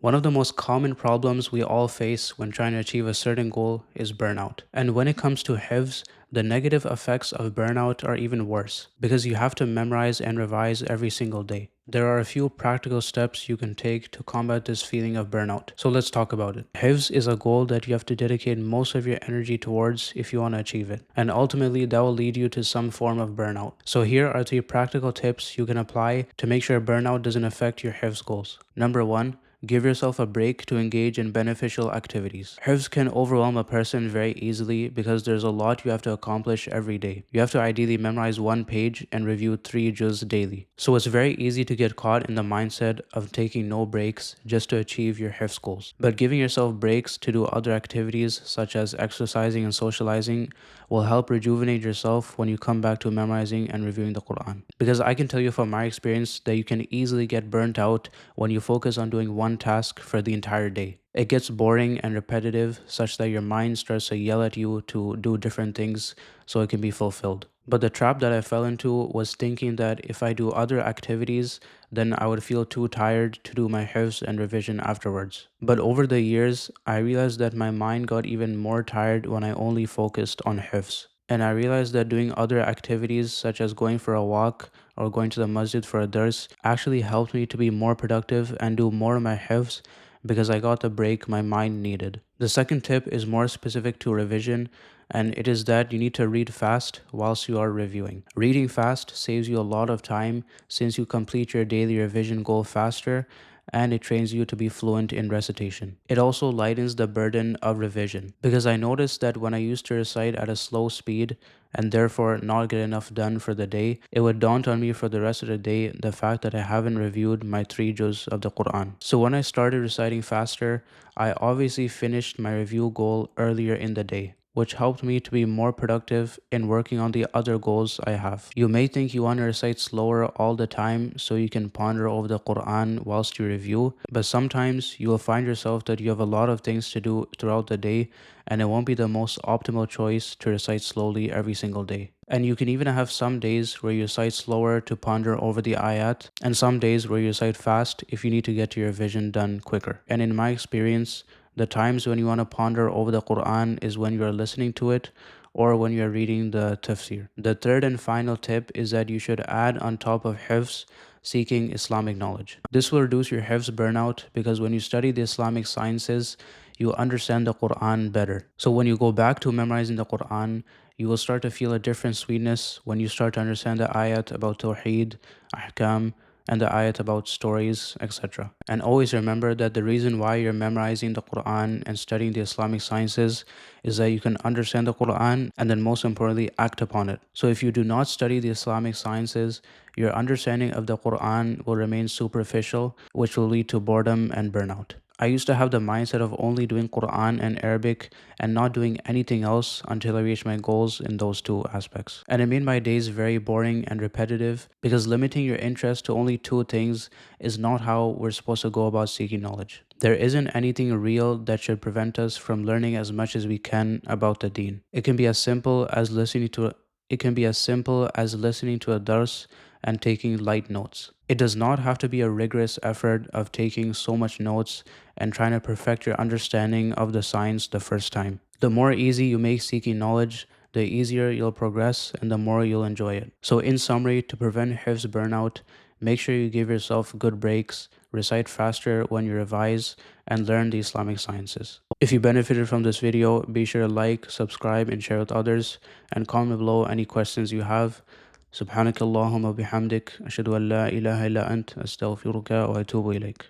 One of the most common problems we all face when trying to achieve a certain goal is burnout. And when it comes to Hifdh, the negative effects of burnout are even worse because you have to memorize and revise every single day. There are a few practical steps you can take to combat this feeling of burnout. So let's talk about it. Hifdh is a goal that you have to dedicate most of your energy towards if you want to achieve it. And ultimately, that will lead you to some form of burnout. So here are 3 practical tips you can apply to make sure burnout doesn't affect your Hifdh goals. Number 1, give yourself a break to engage in beneficial activities. Hifz can overwhelm a person very easily because there's a lot you have to accomplish every day. You have to ideally memorize 1 page and review 3 juz daily. So it's very easy to get caught in the mindset of taking no breaks just to achieve your Hifz goals. But giving yourself breaks to do other activities such as exercising and socializing will help rejuvenate yourself when you come back to memorizing and reviewing the Quran. Because I can tell you from my experience that you can easily get burnt out when you focus on doing one task for the entire day. It gets boring and repetitive such that your mind starts to yell at you to do different things so it can be fulfilled. But the trap that I fell into was thinking that if I do other activities, then I would feel too tired to do my hifz and revision afterwards. But over the years, I realized that my mind got even more tired when I only focused on hifz. And I realized that doing other activities such as going for a walk or going to the masjid for a dars actually helped me to be more productive and do more of my hifz because I got the break my mind needed. The second tip is more specific to revision, and it is that you need to read fast whilst you are reviewing. Reading fast saves you a lot of time since you complete your daily revision goal faster, and it trains you to be fluent in recitation. It also lightens the burden of revision because I noticed that when I used to recite at a slow speed and therefore not get enough done for the day, it would daunt on me for the rest of the day the fact that I haven't reviewed my 3 juz of the Quran. So when I started reciting faster, I obviously finished my review goal earlier in the day, which helped me to be more productive in working on the other goals I have. You may think you want to recite slower all the time so you can ponder over the Quran whilst you review, but sometimes you will find yourself that you have a lot of things to do throughout the day and it won't be the most optimal choice to recite slowly every single day. And you can even have some days where you recite slower to ponder over the ayat, and some days where you recite fast if you need to get your revision done quicker. And in my experience, the times when you want to ponder over the Quran is when you are listening to it or when you're reading the tafsir. The third and final tip is that you should add on top of hifz seeking Islamic knowledge. This will reduce your hifz burnout because when you study the Islamic sciences, you understand the Quran better. So when you go back to memorizing the Quran, you will start to feel a different sweetness when you start to understand the ayat about Tawheed, Ahkam, and the ayat about stories, etc. And always remember that the reason why you're memorizing the Quran and studying the Islamic sciences is that you can understand the Quran and then most importantly act upon it. So if you do not study the Islamic sciences, your understanding of the Quran will remain superficial, which will lead to boredom and burnout. I used to have the mindset of only doing Quran and Arabic and not doing anything else until I reached my goals in those 2 aspects. And it made my days very boring and repetitive because limiting your interest to only 2 things is not how we're supposed to go about seeking knowledge. There isn't anything real that should prevent us from learning as much as we can about the deen. It can be as simple as listening to a dars and taking light notes. It does not have to be a rigorous effort of taking so much notes and trying to perfect your understanding of the science the first time. The more easy you make seeking knowledge, the easier you'll progress and the more you'll enjoy it. So in summary, to prevent Hifz burnout, make sure you give yourself good breaks, recite faster when you revise, and learn the Islamic sciences. If you benefited from this video, be sure to like, subscribe, and share with others, and comment below any questions you have. سبحانك اللهم وبحمدك أشهد أن لا إله إلا أنت أستغفرك وأتوب إليك